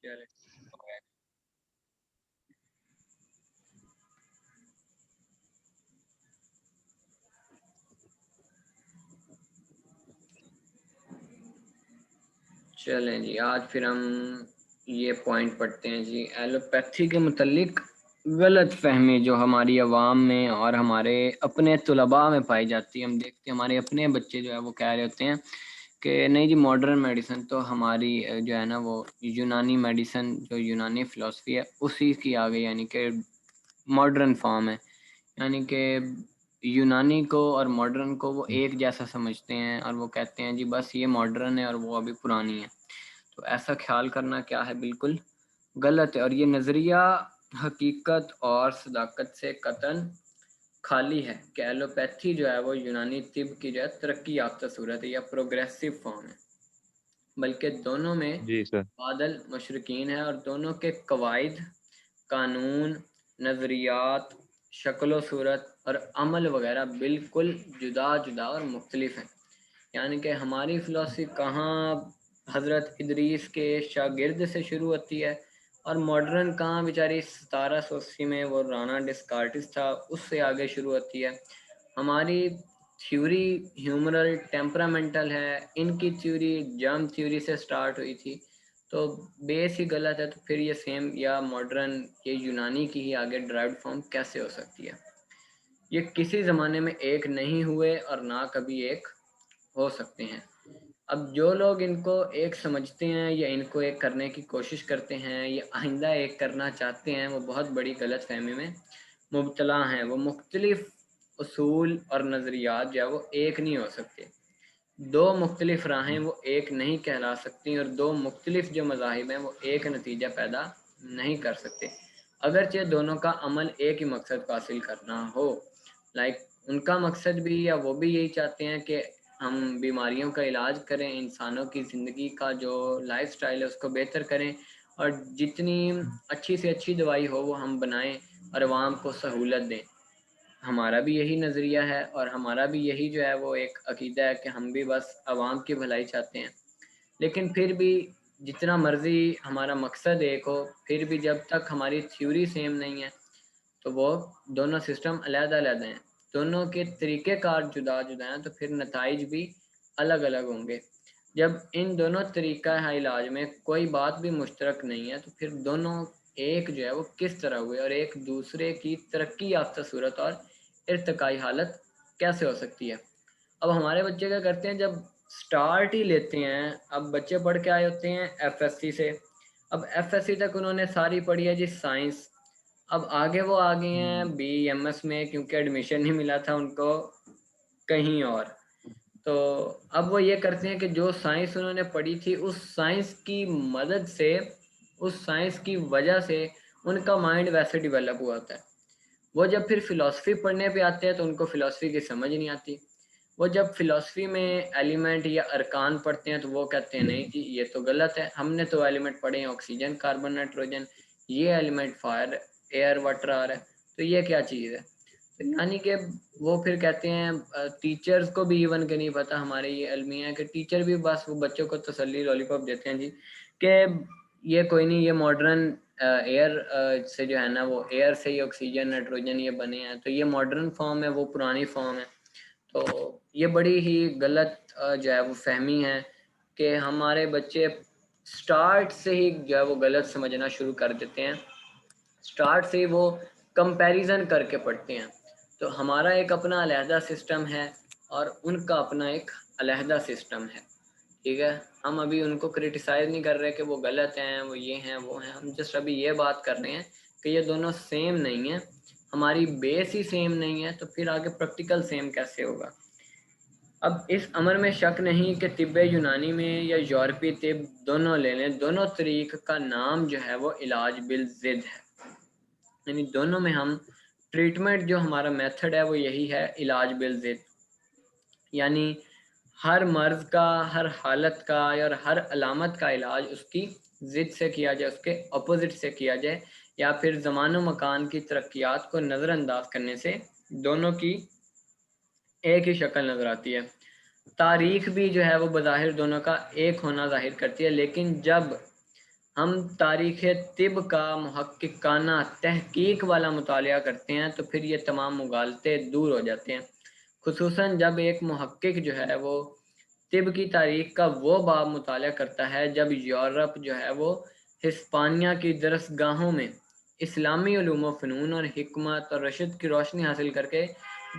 چلیں جی، آج پھر ہم یہ پوائنٹ پڑھتے ہیں جی، ایلوپیتھی کے متعلق غلط فہمی جو ہماری عوام میں اور ہمارے اپنے طلباء میں پائی جاتی ہے. ہم دیکھتے ہیں ہمارے اپنے بچے جو ہے وہ کہہ رہے ہوتے ہیں کہ نہیں جی ماڈرن میڈیسن تو ہماری جو ہے نا وہ یونانی میڈیسن جو یونانی فلسفی ہے اسی کی آگے، یعنی کہ ماڈرن فارم ہے، یعنی کہ یونانی کو اور ماڈرن کو وہ ایک جیسا سمجھتے ہیں اور وہ کہتے ہیں جی بس یہ ماڈرن ہے اور وہ ابھی پرانی ہے. تو ایسا خیال کرنا کیا ہے بالکل غلط ہے، اور یہ نظریہ حقیقت اور صداقت سے قطعاً خالی ہے کہ ایلوپیتھی جو ہے وہ یونانی طب کی جو ہے ترقی یافتہ صورت ہے یا پروگریسو فارم ہے، بلکہ دونوں میں جی سر. بادل مشرقین ہیں اور دونوں کے قواعد، قانون، نظریات، شکل و صورت اور عمل وغیرہ بالکل جدا جدا اور مختلف ہیں. یعنی کہ ہماری فلسفی کہاں حضرت ادریس کے شاگرد سے شروع ہوتی ہے اور ماڈرن کہاں بیچاری 1780 میں وہ رانا ڈسکارٹس تھا اس سے آگے شروع ہوتی ہے. ہماری تھیوری ہیومرل ٹیمپرامنٹل ہے، ان کی تھیوری جرم تھیوری سے سٹارٹ ہوئی تھی، تو بیس ہی غلط ہے. تو پھر یہ سیم یا ماڈرن یہ یونانی کی ہی آگے ڈرائیوڈ فارم کیسے ہو سکتی ہے؟ یہ کسی زمانے میں ایک نہیں ہوئے اور نہ کبھی ایک ہو سکتے ہیں. اب جو لوگ ان کو ایک سمجھتے ہیں یا ان کو ایک کرنے کی کوشش کرتے ہیں یا آئندہ ایک کرنا چاہتے ہیں، وہ بہت بڑی غلط فہمی میں مبتلا ہیں. وہ مختلف اصول اور نظریات جو ہے وہ ایک نہیں ہو سکتے، دو مختلف راہیں وہ ایک نہیں کہلا سکتی، اور دو مختلف جو مذاہب ہیں وہ ایک نتیجہ پیدا نہیں کر سکتے اگرچہ دونوں کا عمل ایک ہی مقصد کو حاصل کرنا ہو. ان کا مقصد بھی یا وہ بھی یہی چاہتے ہیں کہ ہم بیماریوں کا علاج کریں، انسانوں کی زندگی کا جو لائف سٹائل ہے اس کو بہتر کریں، اور جتنی اچھی سے اچھی دوائی ہو وہ ہم بنائیں اور عوام کو سہولت دیں. ہمارا بھی یہی نظریہ ہے اور ہمارا بھی یہی جو ہے وہ ایک عقیدہ ہے کہ ہم بھی بس عوام کی بھلائی چاہتے ہیں. لیکن پھر بھی جتنا مرضی ہمارا مقصد ایک ہو، پھر بھی جب تک ہماری تھیوری سیم نہیں ہے تو وہ دونوں سسٹم علیحدہ علیحدہ ہیں، دونوں کے طریقہ کار جدا جدا ہیں، تو پھر نتائج بھی الگ الگ ہوں گے. جب ان دونوں طریقہ علاج میں کوئی بات بھی مشترک نہیں ہے تو پھر دونوں ایک جو ہے وہ کس طرح ہوئے اور ایک دوسرے کی ترقی یافتہ صورت اور ارتقائی حالت کیسے ہو سکتی ہے؟ اب ہمارے بچے کیا کرتے ہیں، جب سٹارٹ ہی لیتے ہیں، اب بچے پڑھ کے آئے ہوتے ہیں ایف ایس سی سے، اب ایف ایس سی تک انہوں نے ساری پڑھی ہے جی سائنس، اب آگے وہ آگے ہیں بی ایم ایس میں کیونکہ ایڈمیشن نہیں ملا تھا ان کو کہیں اور. تو اب وہ یہ کرتے ہیں کہ جو سائنس انہوں نے پڑھی تھی اس سائنس کی مدد سے، اس سائنس کی وجہ سے ان کا مائنڈ ویسے ڈیولپ ہوا ہوتا ہے. وہ جب پھر فلسفی پڑھنے پہ آتے ہیں تو ان کو فلسفی کی سمجھ نہیں آتی. وہ جب فلسفی میں ایلیمنٹ یا ارکان پڑھتے ہیں تو وہ کہتے ہیں نہیں جی یہ تو غلط ہے، ہم نے تو ایلیمنٹ پڑھے ہیں آکسیجن، کاربن، نائٹروجن، یہ ایلیمنٹ فائر، ایئر، واٹر آ رہا ہے، تو یہ کیا چیز ہے؟ یعنی کہ وہ پھر کہتے ہیں ٹیچرز کو بھی ایون کہ نہیں پتا. ہمارے یہ المیہ ہے کہ ٹیچر بھی بس وہ بچوں کو تسلی لالی پاپ دیتے ہیں جی کہ یہ کوئی نہیں، یہ ماڈرن ایئر سے جو ہے نا وہ ایئر سے ہی آکسیجن، نائٹروجن یہ بنے ہیں، تو یہ ماڈرن فارم ہے، وہ پرانی فارم ہے. تو یہ بڑی ہی غلط جو ہے وہ فہمی ہے کہ ہمارے بچے سٹارٹ سے ہی جو ہے وہ غلط سمجھنا شروع کر دیتے ہیں، سٹارٹ سے ہی وہ کمپیریزن کر کے پڑھتے ہیں. تو ہمارا ایک اپنا علیحدہ سسٹم ہے اور ان کا اپنا ایک علیحدہ سسٹم ہے، ٹھیک ہے. ہم ابھی ان کو کرٹیسائز نہیں کر رہے کہ وہ غلط ہیں، وہ یہ ہیں وہ ہیں، ہم جسٹ ابھی یہ بات کر رہے ہیں کہ یہ دونوں سیم نہیں ہیں، ہماری بیس ہی سیم نہیں ہے، تو پھر آگے پریکٹیکل سیم کیسے ہوگا؟ اب اس امر میں شک نہیں کہ طب یونانی میں یا یورپی طب دونوں لے لیں، دونوں طریق کا نام جو ہے وہ علاج بالضد ہے. یعنی دونوں میں ہم ٹریٹمنٹ جو ہمارا میتھڈ ہے وہ یہی ہے، علاج بالضد. یعنی ہر مرض کا، ہر حالت کا اور ہر علامت کا علاج اس کی ضد سے کیا جائے، اس کے اپوزٹ سے کیا جائے، یا پھر زمان و مکان کی ترقیات کو نظر انداز کرنے سے دونوں کی ایک ہی شکل نظر آتی ہے. تاریخ بھی جو ہے وہ بظاہر دونوں کا ایک ہونا ظاہر کرتی ہے، لیکن جب ہم تاریخ طب کا محققانہ تحقیق والا مطالعہ کرتے ہیں تو پھر یہ تمام مغالطے دور ہو جاتے ہیں، خصوصاً جب ایک محقق جو ہے وہ طب کی تاریخ کا وہ باب مطالعہ کرتا ہے جب یورپ جو ہے وہ ہسپانیہ کی درسگاہوں میں اسلامی علوم و فنون اور حکمت اور رشد کی روشنی حاصل کر کے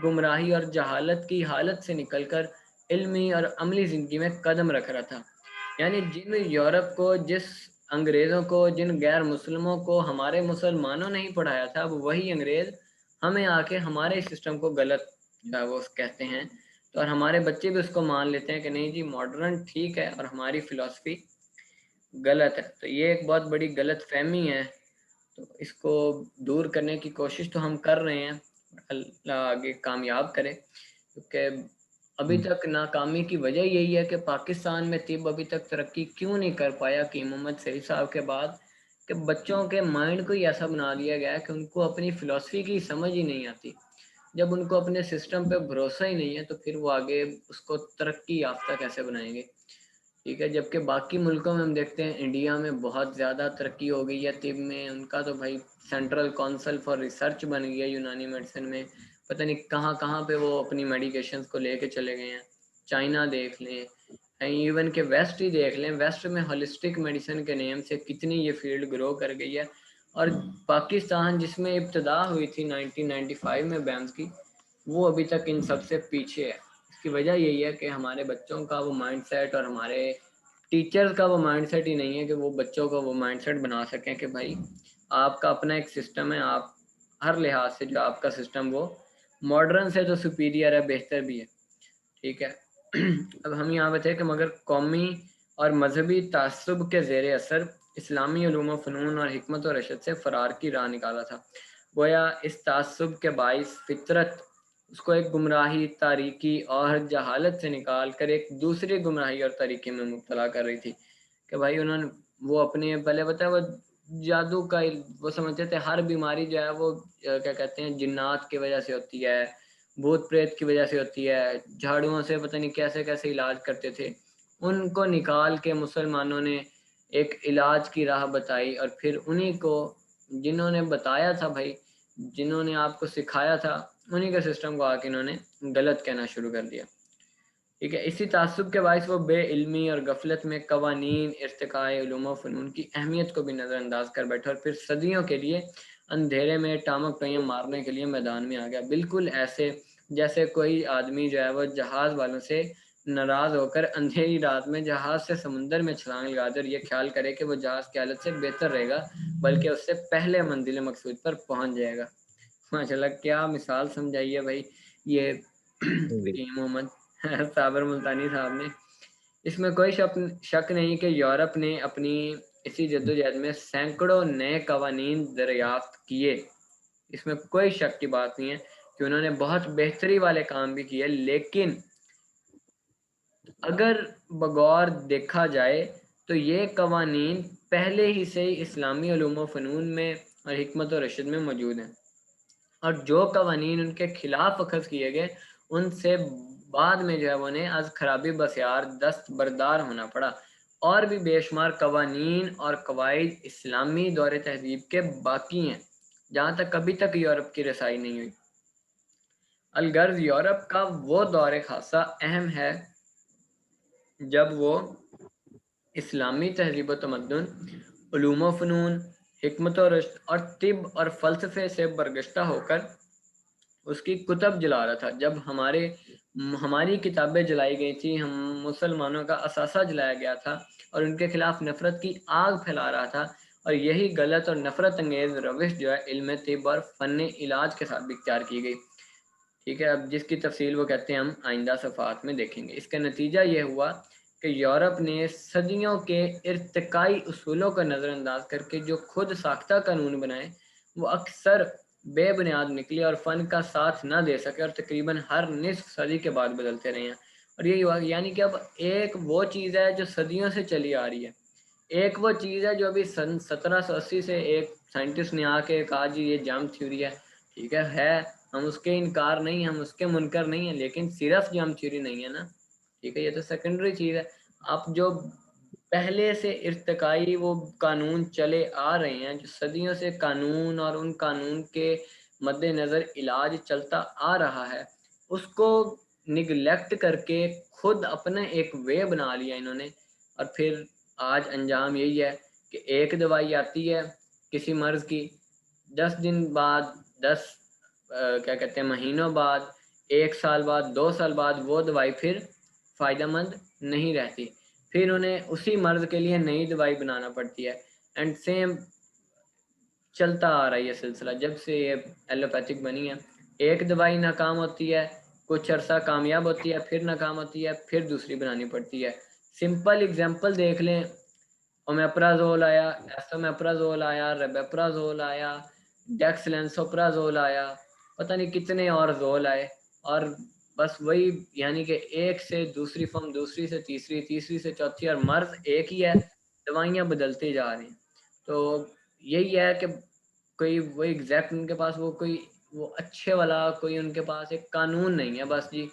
گمراہی اور جہالت کی حالت سے نکل کر علمی اور عملی زندگی میں قدم رکھ رہا تھا۔ یعنی جن یورپ کو، جس انگریزوں کو، جن غیر مسلموں کو ہمارے مسلمانوں نے ہی پڑھایا تھا، وہ وہی انگریز ہمیں آ کے ہمارے سسٹم کو غلط جو ہے وہ کہتے ہیں، تو اور ہمارے بچے بھی اس کو مان لیتے ہیں کہ نہیں جی ماڈرن ٹھیک ہے اور ہماری فلسفی غلط ہے۔ تو یہ ایک بہت بڑی غلط فہمی ہے، تو اس کو دور کرنے کی کوشش تو ہم کر رہے ہیں، اللہ آگے کامیاب کرے، کیونکہ ابھی تک ناکامی کی وجہ یہی ہے کہ پاکستان میں طب ابھی تک ترقی کیوں نہیں کر پایا کہ محمد سعید صاحب کے بعد، کہ بچوں کے مائنڈ کو ہی ایسا بنا دیا گیا ہے کہ ان کو اپنی فلسفی کی سمجھ ہی نہیں آتی۔ جب ان کو اپنے سسٹم پہ بھروسہ ہی نہیں ہے تو پھر وہ آگے اس کو ترقی یافتہ کیسے بنائیں گے؟ ٹھیک ہے، جبکہ باقی ملکوں میں ہم دیکھتے ہیں انڈیا میں بہت زیادہ ترقی ہو گئی ہے طب میں، ان کا تو بھائی سینٹرل کونسل فار ریسرچ بن گیا یونانی میڈیسن میں، پتہ نہیں کہاں کہاں پہ وہ اپنی میڈیکیشنز کو لے کے چلے گئے ہیں۔ چائنا دیکھ لیں، ایون کہ ویسٹ ہی دیکھ لیں، ویسٹ میں ہولسٹک میڈیسن کے نیم سے کتنی یہ فیلڈ گرو کر گئی ہے، اور پاکستان جس میں ابتدا ہوئی تھی 1995 میں بیمز کی، وہ ابھی تک ان سب سے پیچھے ہے۔ اس کی وجہ یہی ہے کہ ہمارے بچوں کا وہ مائنڈ سیٹ اور ہمارے ٹیچرز کا وہ مائنڈ سیٹ ہی نہیں ہے کہ وہ بچوں کو وہ مائنڈ سیٹ بنا سکیں کہ بھائی آپ کا اپنا ایک سسٹم ہے، آپ ہر لحاظ سے جو آپ کا سسٹم وہ ماڈرن سے تو سپیریئر ہے، بہتر بھی ہے۔ ٹھیک ہے، اب ہم یہاں پہ تھے کہ مگر قومی اور مذہبی تعصب کے زیر اثر اسلامی علوم و فنون اور حکمت و رشد سے فرار کی راہ نکالا تھا۔ گویا اس تعصب کے باعث فطرت اس کو ایک گمراہی، تاریکی اور جہالت سے نکال کر ایک دوسری گمراہی اور تاریکی میں مبتلا کر رہی تھی، کہ بھائی انہوں نے وہ اپنے پہلے بتایا وہ جادو کا وہ سمجھتے تھے ہر بیماری جو ہے وہ کیا کہتے ہیں جنات کی وجہ سے ہوتی ہے، بھوت پریت کی وجہ سے ہوتی ہے، جھاڑوؤں سے پتہ نہیں کیسے کیسے علاج کرتے تھے۔ ان کو نکال کے مسلمانوں نے ایک علاج کی راہ بتائی، اور پھر انہی کو جنہوں نے بتایا تھا بھائی، جنہوں نے آپ کو سکھایا تھا، انہی کے سسٹم کو آ کے انہوں نے غلط کہنا شروع کر دیا۔ ٹھیک ہے، اسی تعصب کے باعث وہ بے علمی اور غفلت میں قوانین، ارتقاء علوم و فنون کی اہمیت کو بھی نظر انداز کر بیٹھا، اور پھر صدیوں کے لیے اندھیرے میں ٹامک ٹوئیاں مارنے کے لیے میدان میں آ گیا، بالکل ایسے جیسے کوئی آدمی جو ہے وہ جہاز والوں سے ناراض ہو کر اندھیری رات میں جہاز سے سمندر میں چھلانگ لگا کر یہ خیال کرے کہ وہ جہاز کی حالت سے بہتر رہے گا، بلکہ اس سے پہلے منزل مقصود پر پہنچ جائے گا۔ ماشاءاللہ کیا مثال سمجھائی ہے بھائی یہ محمد صابر ملتانی صاحب نے۔ اس میں کوئی شک نہیں کہ یورپ نے اپنی اسی جدوجہد میں سینکڑوں نئے قوانین دریافت کیے، اس میں کوئی شک کی بات نہیں ہے کہ انہوں نے بہت بہتری والے کام بھی کیے، لیکن اگر بغور دیکھا جائے تو یہ قوانین پہلے ہی سے اسلامی علوم و فنون میں اور حکمت و رشد میں موجود ہیں، اور جو قوانین ان کے خلاف اخذ کیے گئے ان سے بعد میں جو ہے انہیں از خرابی بسیار دست بردار ہونا پڑا، اور بھی بے شمار قوانین اور قواعد اسلامی دور تہذیب کے باقی ہیں جہاں تک ابھی تک یورپ کی رسائی نہیں ہوئی۔ الغرض یورپ کا وہ دور خاصہ اہم ہے جب وہ اسلامی تہذیب و تمدن، علوم و فنون، حکمت و رشد اور طب اور فلسفے سے برگشتہ ہو کر اس کی کتب جلا رہا تھا، جب ہماری کتابیں جلائی گئی تھی، ہم مسلمانوں کا اثاثہ جلایا گیا تھا اور ان کے خلاف نفرت کی آگ پھیلا رہا تھا، اور یہی غلط اور نفرت انگیز روش جو ہے علم طب اور فن علاج کے ساتھ بھی اختیار کی گئی۔ ٹھیک ہے، اب جس کی تفصیل وہ کہتے ہیں ہم آئندہ صفحات میں دیکھیں گے۔ اس کا نتیجہ یہ ہوا کہ یورپ نے صدیوں کے ارتقائی اصولوں کا نظر انداز کر کے جو خود ساختہ قانون بنائے وہ اکثر بے بنیاد نکلے اور فن کا ساتھ نہ دے سکے، اور تقریباً ہر نصف صدی کے بعد بدلتے رہے ہیں۔ اور یہی ہوا، یعنی کہ اب ایک وہ چیز ہے جو صدیوں سے چلی آ رہی ہے، ایک وہ چیز ہے جو ابھی سن 1780 سے ایک سائنٹسٹ نے آ کے کہا جی یہ جرم تھیوری ہے، ٹھیک ہے ہم اس کے انکار نہیں، ہم اس کے منکر نہیں ہیں، لیکن صرف جرم تھیوری نہیں ہے نا، ٹھیک ہے، یہ تو سیکنڈری چیز ہے۔ آپ جو پہلے سے ارتقائی وہ قانون چلے آ رہے ہیں، جو صدیوں سے قانون اور ان قانون کے مد نظر علاج چلتا آ رہا ہے، اس کو نگلیکٹ کر کے خود اپنا ایک وے بنا لیا انہوں نے، اور پھر آج انجام یہی ہے کہ ایک دوائی آتی ہے کسی مرض کی، 10 دن بعد، 10 مہینوں بعد، 1 سال بعد، 2 سال بعد وہ دوائی پھر فائدہ مند نہیں رہتی، پھر انہیں اسی مرض کے لیے نئی دوائی بنانا پڑتی ہے، اینڈ سیم چلتا آ رہا ہے یہ سلسلہ جب سے یہ ایلوپیتھک بنی ہے۔ ایک دوائی ناکام ہوتی ہے، کچھ عرصہ کامیاب ہوتی ہے، پھر ناکام ہوتی ہے، پھر دوسری بنانی پڑتی ہے۔ سمپل اگزامپل دیکھ لیں، اومیپرازول آیا، ایسومیپرازول آیا، ریبیپرازول آیا، ڈیکسلینسوپرازول آیا، پتہ نہیں کتنے اور زول آئے، اور بس وہی، یعنی کہ ایک سے دوسری فارم، دوسری سے تیسری، تیسری سے چوتھی، اور مرض ایک ہی ہے، دوائیاں بدلتی جا رہی ہیں۔ تو یہی ہے کہ کوئی وہ ایگزیکٹ ان کے پاس وہ اچھے والا کوئی ان کے پاس ایک قانون نہیں ہے، بس جی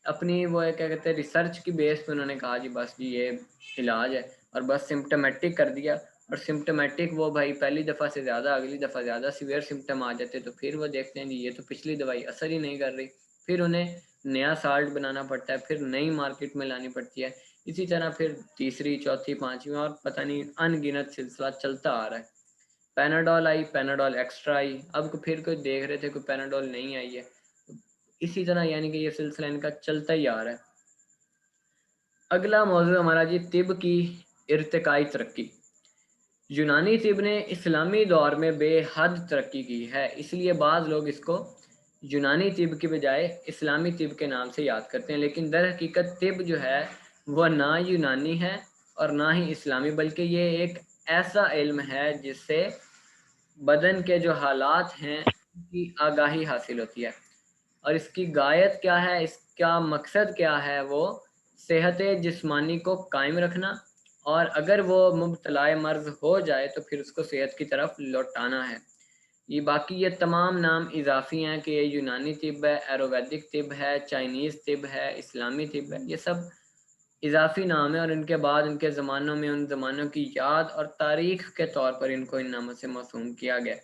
اپنی وہ کیا کہتے ہیں ریسرچ کی بیس پہ انہوں نے کہا جی بس جی یہ علاج ہے، اور بس سمپٹمیٹک کر دیا، اور سمپٹمیٹک وہ بھائی پہلی دفعہ سے زیادہ، اگلی دفعہ زیادہ سیویئر سمپٹم آ جاتے، تو پھر وہ دیکھتے ہیں جی یہ تو پچھلی دوائی اثر ہی نہیں کر رہی، پھر انہیں نیا سالٹ بنانا پڑتا ہے، پھر نئی مارکیٹ میں لانی پڑتی ہے، اسی طرح پھر تیسری، چوتھی، پانچویں، اور پتہ نہیں ان گنت سلسلہ چلتا آ رہا ہے۔ پیناڈول آئی، پیناڈول ایکسٹرا آئی، اب پھر کوئی دیکھ رہے تھے کوئی پیناڈول نہیں آئی ہے، اسی طرح یعنی کہ یہ سلسلہ ان کا چلتا ہی آ رہا ہے۔ اگلا موضوع ہمارا جی طب کی ارتقائی ترقی۔ یونانی طب نے اسلامی دور میں بے حد ترقی کی ہے، اس لیے بعض لوگ اس کو یونانی طب کی بجائے اسلامی طب کے نام سے یاد کرتے ہیں، لیکن در حقیقت طب جو ہے وہ نہ یونانی ہے اور نہ ہی اسلامی، بلکہ یہ ایک ایسا علم ہے جس سے بدن کے جو حالات ہیں ان کی آگاہی حاصل ہوتی ہے، اور اس کی غایت کیا ہے، اس کا مقصد کیا ہے، وہ صحت جسمانی کو قائم رکھنا، اور اگر وہ مبتلا مرض ہو جائے تو پھر اس کو صحت کی طرف لوٹانا ہے۔ یہ باقی یہ تمام نام اضافی ہیں کہ یہ یونانی طب ہے، ایروویدک طب ہے، چائنیز طب ہے، اسلامی طب ہے، یہ سب اضافی نام ہیں، اور ان کے بعد ان کے زمانوں میں ان زمانوں کی یاد اور تاریخ کے طور پر ان کو ان ناموں سے موسوم کیا گیا۔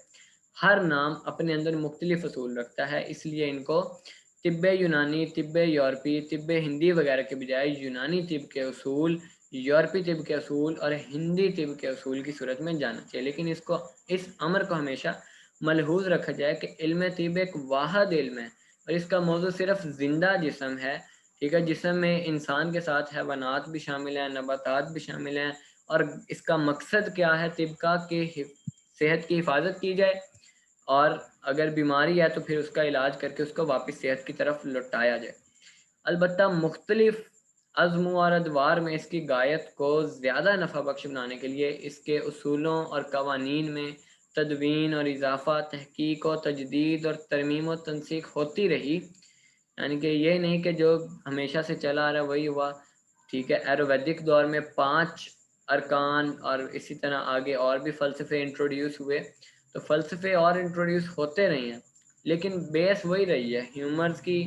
ہر نام اپنے اندر مختلف اصول رکھتا ہے، اس لیے ان کو طب یونانی، طب یورپی، طب ہندی وغیرہ کے بجائے یونانی طب کے اصول، یورپی طب کے اصول اور ہندی طب کے اصول کی صورت میں جانا چاہیے، لیکن اس امر کو ہمیشہ ملحوظ رکھا جائے کہ علم طب ایک واحد علم ہے، اور اس کا موضوع صرف زندہ جسم ہے، ٹھیک ہے، جسم میں انسان کے ساتھ حیوانات بھی شامل ہیں، نباتات بھی شامل ہیں، اور اس کا مقصد کیا ہے طب کا کہ صحت کی حفاظت کی جائے، اور اگر بیماری ہے تو پھر اس کا علاج کر کے اس کو واپس صحت کی طرف لوٹایا جائے۔ البتہ مختلف عزم و ادوار میں اس کی غایت کو زیادہ نفع بخش بنانے کے لیے اس کے اصولوں اور قوانین میں تدوین اور اضافہ، تحقیق و تجدید اور ترمیم و تنسیق ہوتی رہی، یعنی کہ یہ نہیں کہ جو ہمیشہ سے چلا آ رہا وہی ہوا، ٹھیک ہے۔ ایروویدک دور میں 5 ارکان اور اسی طرح آگے اور بھی فلسفے انٹروڈیوس ہوئے، تو فلسفے اور انٹروڈیوس ہوتے رہے ہیں، لیکن بیس وہی رہی ہے ہیومرز کی،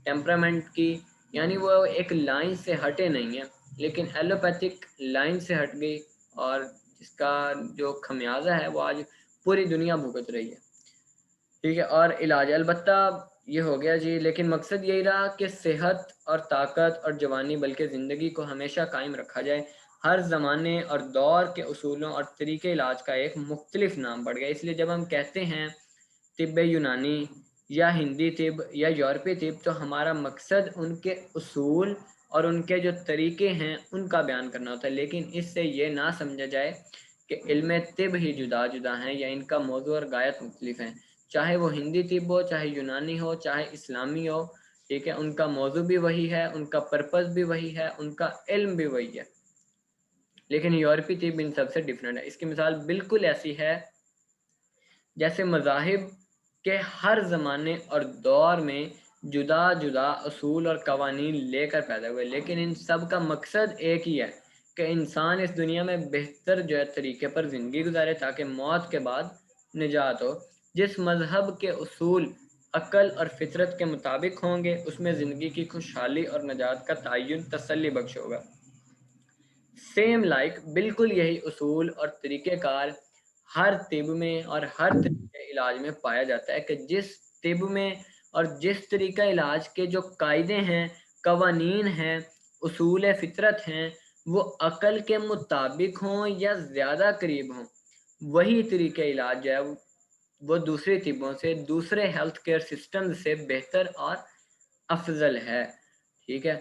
ٹیمپرامنٹ کی، یعنی وہ ایک لائن سے ہٹے نہیں ہیں، لیکن ایلوپیتھک لائن سے ہٹ گئی، اور جس کا جو خمیازہ ہے وہ آج پوری دنیا بھگت رہی ہے، ٹھیک ہے۔ اور علاج البتہ یہ ہو گیا جی، لیکن مقصد یہی رہا کہ صحت اور طاقت اور جوانی بلکہ زندگی کو ہمیشہ قائم رکھا جائے۔ ہر زمانے اور دور کے اصولوں اور طریقے علاج کا ایک مختلف نام بڑھ گیا، اس لیے جب ہم کہتے ہیں طب یونانی یا ہندی طب یا یورپی طب، تو ہمارا مقصد ان کے اصول اور ان کے جو طریقے ہیں ان کا بیان کرنا ہوتا ہے، لیکن اس سے یہ نہ سمجھا جائے کہ علم طب ہی جدا جدا ہیں یا ان کا موضوع اور غایت مختلف ہیں، چاہے وہ ہندی طب ہو، چاہے یونانی ہو، چاہے اسلامی ہو، ٹھیک ہے، ان کا موضوع بھی وہی ہے، ان کا پرپس بھی وہی ہے، ان کا علم بھی وہی ہے، لیکن یورپی طب ان سب سے ڈیفرنٹ ہے۔ اس کی مثال بالکل ایسی ہے جیسے مذاہب کے ہر زمانے اور دور میں جدا جدا اصول اور قوانین لے کر پیدا ہوئے، لیکن ان سب کا مقصد ایک ہی ہے کہ انسان اس دنیا میں بہتر جو ہے طریقے پر زندگی گزارے تاکہ موت کے بعد نجات ہو۔ جس مذہب کے اصول عقل اور فطرت کے مطابق ہوں گے اس میں زندگی کی خوشحالی اور نجات کا تعین تسلی بخش ہوگا۔ سیم لائک بالکل یہی اصول اور طریقہ کار ہر طب میں اور ہر طریقہ علاج میں پایا جاتا ہے کہ جس طب میں اور جس طریقہ علاج کے جو قاعدے ہیں، قوانین ہیں، اصول فطرت ہیں، وہ عقل کے مطابق ہوں یا زیادہ قریب ہوں، وہی طریقہ علاج جو ہے وہ دوسرے طبوں سے، دوسرے ہیلتھ کیئر سسٹم سے بہتر اور افضل ہے، ٹھیک ہے۔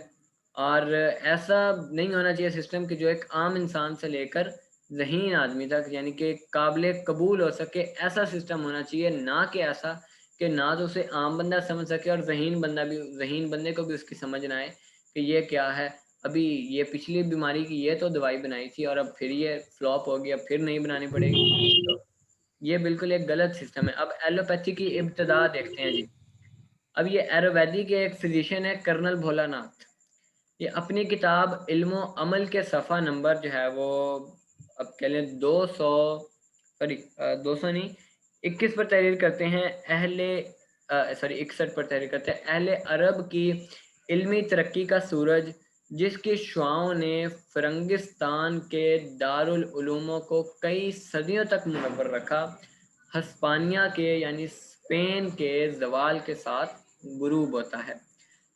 اور ایسا نہیں ہونا چاہیے سسٹم کہ جو ایک عام انسان سے لے کر ذہین آدمی تک یعنی کہ قابل قبول ہو سکے، ایسا سسٹم ہونا چاہیے، نہ کہ ایسا کہ نہ تو اسے عام بندہ سمجھ سکے اور ذہین بندے کو بھی اس کی سمجھ نہ آئے کہ یہ کیا ہے، ابھی یہ پچھلی بیماری کی یہ تو دوائی بنائی تھی اور اب پھر یہ فلاپ ہوگی، اب پھر نہیں بنانی پڑے گی، تو یہ بالکل ایک غلط سسٹم ہے۔ اب ایلوپیتھی کی ابتدا دیکھتے ہیں جی۔ اب یہ ایلوپیتھی کے ایک فزیشین ہے کرنل بھولا ناتھ، یہ اپنی کتاب علم و عمل کے صفحہ نمبر جو ہے وہ اب کہہ لیں 200 نہیں 21 پر تحریر کرتے ہیں، 61 پر تحریر کرتے ہیں، اہل عرب کی علمی ترقی کا سورج جس کی شعاعوں نے فرنگستان کے دارالعلوموں کو کئی صدیوں تک منور رکھا، ہسپانیہ کے یعنی اسپین کے زوال کے ساتھ غروب ہوتا ہے۔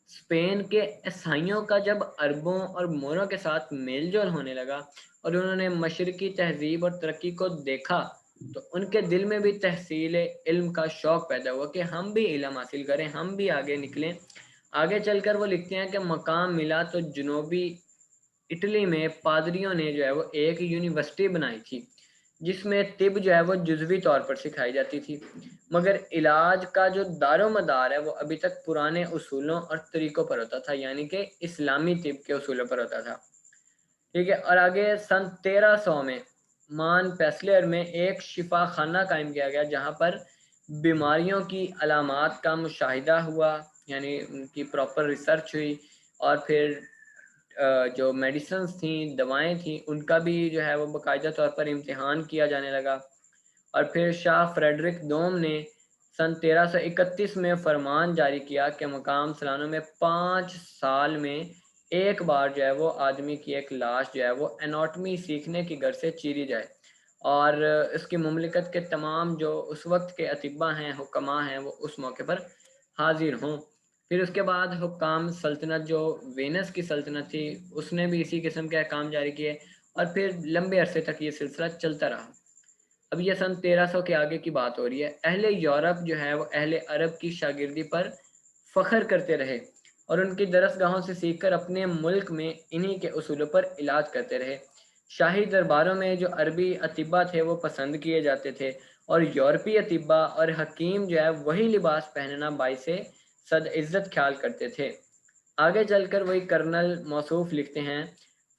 اسپین کے عیسائیوں کا جب عربوں اور موروں کے ساتھ میل جول ہونے لگا اور انہوں نے مشرقی تہذیب اور ترقی کو دیکھا تو ان کے دل میں بھی تحصیل علم کا شوق پیدا ہوا کہ ہم بھی علم حاصل کریں، ہم بھی آگے نکلیں۔ آگے چل کر وہ لکھتے ہیں کہ مقام ملا تو جنوبی اٹلی میں پادریوں نے جو ہے وہ ایک یونیورسٹی بنائی تھی جس میں طب جو ہے وہ جزوی طور پر سکھائی جاتی تھی، مگر علاج کا جو دار و مدار ہے وہ ابھی تک پرانے اصولوں اور طریقوں پر ہوتا تھا، یعنی کہ اسلامی طب کے اصولوں پر ہوتا تھا، ٹھیک ہے۔ اور آگے سن 1300 میں مان پیسلر میں ایک شفا خانہ قائم کیا گیا جہاں پر بیماریوں کی علامات کا مشاہدہ ہوا، یعنی ان کی پراپر ریسرچ ہوئی، اور پھر جو میڈیسنز تھیں، دوائیں تھیں، ان کا بھی جو ہے وہ باقاعدہ طور پر امتحان کیا جانے لگا۔ اور پھر شاہ فریڈرک دوم نے سن 1331 میں فرمان جاری کیا کہ مقام سلانوں میں 5 سال میں ایک بار جو ہے وہ آدمی کی ایک لاش جو ہے وہ اناٹمی سیکھنے کی غرض سے چیری جائے اور اس کی مملکت کے تمام جو اس وقت کے اطباء ہیں، حکماء ہیں، وہ اس موقع پر حاضر ہوں۔ پھر اس کے بعد حکام سلطنت جو وینس کی سلطنت تھی اس نے بھی اسی قسم کے احکام جاری کیے اور پھر لمبے عرصے تک یہ سلسلہ چلتا رہا۔ اب یہ سن 1300 کے آگے کی بات ہو رہی ہے۔ اہل یورپ جو ہے وہ اہل عرب کی شاگردی پر فخر کرتے رہے اور ان کی درسگاہوں سے سیکھ کر اپنے ملک میں انہی کے اصولوں پر علاج کرتے رہے۔ شاہی درباروں میں جو عربی اطباء تھے وہ پسند کیے جاتے تھے اور یورپی اطباء اور حکیم جو ہے وہی لباس پہننا باعث صد عزت خیال کرتے تھے۔ آگے چل کر وہی کرنل موصوف لکھتے ہیں،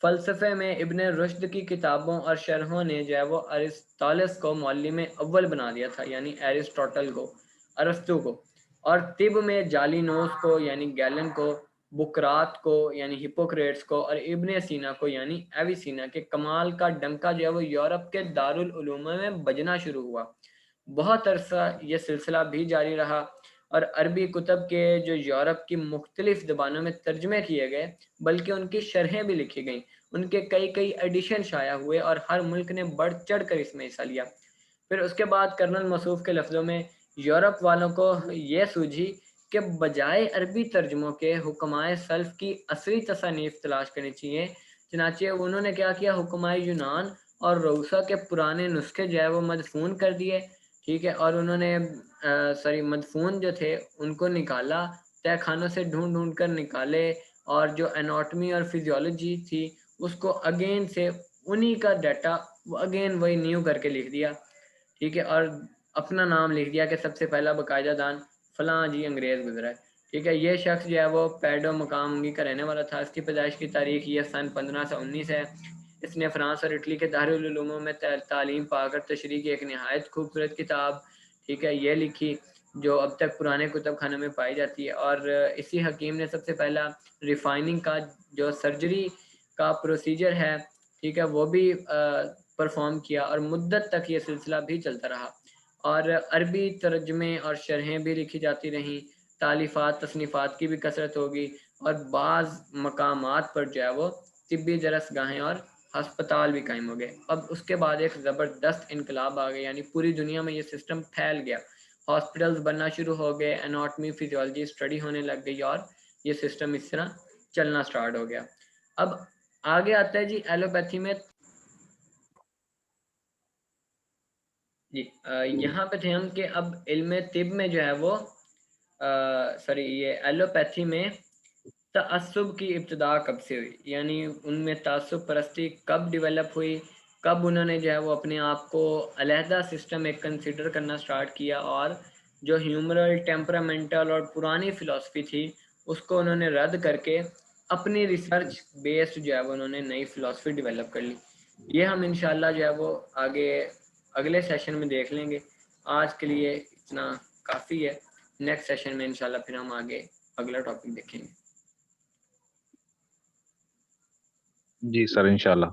فلسفے میں ابن رشد کی کتابوں اور شرحوں نے جو ہے وہ ارسطالس کو معلم اول بنا دیا تھا، یعنی ایرسٹوٹل کو، ارسطو کو، اور طب میں جالینوس کو یعنی گیلن کو، بکرات کو یعنی ہپوکریٹس کو، اور ابن سینا کو یعنی ایویسینا کے کمال کا ڈنکا جو ہے وہ یورپ کے دارالعلوم میں بجنا شروع ہوا۔ بہت عرصہ یہ سلسلہ بھی جاری رہا اور عربی کتب کے جو یورپ کی مختلف زبانوں میں ترجمے کیے گئے بلکہ ان کی شرحیں بھی لکھی گئیں، ان کے کئی ایڈیشن شائع ہوئے اور ہر ملک نے بڑھ چڑھ کر اس میں حصہ لیا۔ پھر اس کے بعد کرنل موصوف کے لفظوں میں یورپ والوں کو یہ سوجھی کہ بجائے عربی ترجموں کے حکمائے سلف کی اصلی تصانیف تلاش کرنی چاہیے، چنانچہ انہوں نے کیا کیا، حکمائے یونان اور روسا کے پرانے نسخے جو ہے وہ مدفون کر دیے، ٹھیک ہے، اور انہوں نے مدفون جو تھے ان کو نکالا، تہ خانوں سے ڈھونڈ ڈھونڈ کر نکالے، اور جو اناٹمی اور فزیولوجی تھی اس کو اگین سے انہی کا ڈیٹا وہ اگین وہی نیو کر کے لکھ دیا، ٹھیک ہے، اور اپنا نام لکھ دیا کہ سب سے پہلا باقاعدہ دان فلاں جی انگریز گزرا ہے، ٹھیک ہے۔ یہ شخص جو ہے وہ پیڈو مقام کا رہنے والا تھا، اس کی پیدائش کی تاریخ یہ سن 1519 ہے۔ اس نے فرانس اور اٹلی کے دارالعلوموں میں تعلیم پا کر تشریح کی ایک نہایت خوبصورت کتاب، ٹھیک ہے، یہ لکھی جو اب تک پرانے کتب خانوں میں پائی جاتی ہے، اور اسی حکیم نے سب سے پہلا ریفائننگ کا جو سرجری کا پروسیجر ہے، ٹھیک ہے، وہ بھی پرفارم کیا اور مدت تک یہ سلسلہ بھی چلتا رہا، اور عربی ترجمے اور شرحیں بھی لکھی جاتی رہیں، تالیفات تصنیفات کی بھی کثرت ہوگی، اور بعض مقامات پر جو ہے وہ طبی درسگاہیں اور ہسپتال بھی قائم ہو گئے. اب اس کے بعد ایک زبردست انقلاب آ گیا, یعنی پوری دنیا میں یہ سسٹم پھیل گیا, ہاسپٹلز بننا شروع ہو گئے, اناٹمی فزیولوجی اسٹڈی ہونے لگ گئی, اور یہ سسٹم اس طرح چلنا سٹارٹ ہو گیا. اب آگے آتا ہے جی ایلوپیتھی میں. جی یہاں پہ تھے ہم کہ اب علم طب میں جو ہے وہ یہ ایلوپیتھی میں تعصب کی ابتدا کب سے ہوئی, یعنی ان میں تعصب پرستی کب ڈیولپ ہوئی, کب انہوں نے جو ہے وہ اپنے آپ کو علیحدہ سسٹم ایک کنسیڈر کرنا سٹارٹ کیا, اور جو ہیومرل ٹیمپرامنٹل اور پرانی فلسفی تھی اس کو انہوں نے رد کر کے اپنی ریسرچ بیسڈ جو ہے وہ انہوں نے نئی فلسفی ڈیولپ کر لی. یہ ہم انشاءاللہ جو ہے وہ آگے اگلے سیشن میں دیکھ لیں گے. آج کے لیے اتنا کافی ہے, نیکسٹ سیشن میں انشاءاللہ پھر ہم آگے اگلا ٹاپک دیکھیں گے. جی سر انشاءاللہ.